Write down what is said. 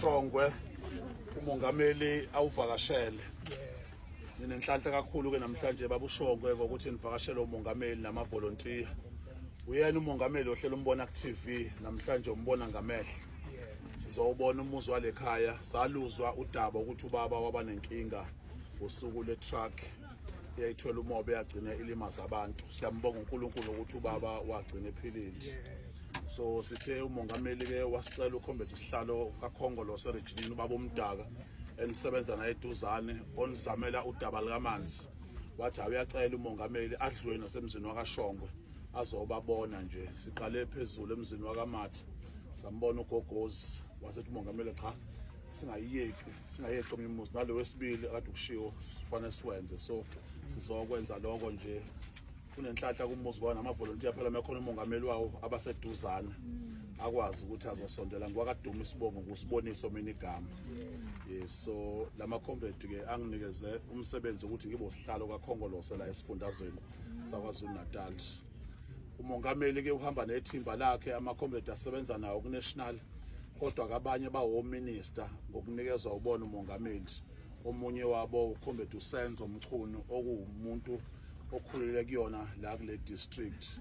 Shongwe uMongameli awuvakashele. Ninenhlanhla kakhulu ke namhlanje babushongwe ukuthi nivakashele uMongameli namavolontiya. Uyena uMongameli ohlela umbona ku TV namhlanje umbona ngamehlo. Sizobona umuzi wale khaya saluzwa udaba ukuthi ubaba waba nenkinga usuku le truck yayithwele umobe yagcina ilimaza abantu. Siyambonga uNkulunkulu ukuthi ubaba wagcina ephilile. So sithe uMongameli ke wasicela ukhombethe isihlalo kaKhongolose regionini ubaba uMdaka enisebenza naye eduzane onizamela udaba likamanzi. Wathi uyacela uMongameli adlule nasemzini wakaShongwe azobabona nje. Siqale phezulu emzini wakaMatha sambona uGogozi wasethi uMongameli cha singayeki umuzi nalo wesibili akade ukushiwo sifanele siwenze. So sizokwenza lokho nje. Kunenhlanhla kumuzi kwana amavolontiya phela mekhona uMongameli wawo abaseduzana akwazi ukuthi azosondela ngwakaduma isibongo kusiboniso mina igama. So lama comrade ke anginikeze umsebenzi ukuthi ngibe usihlalo kaKhongolose la esifundazweni saKwaZulu-Natal. uMongameli ke uhamba nethimba lakhe ama comrade asebenza nawo ku national kodwa kabanye bawo minister ngokunikezwa ubona uMongameli. Omunye wabo uComrade uSenzo Mchunu okuwumuntu okhulele kuyona la kule district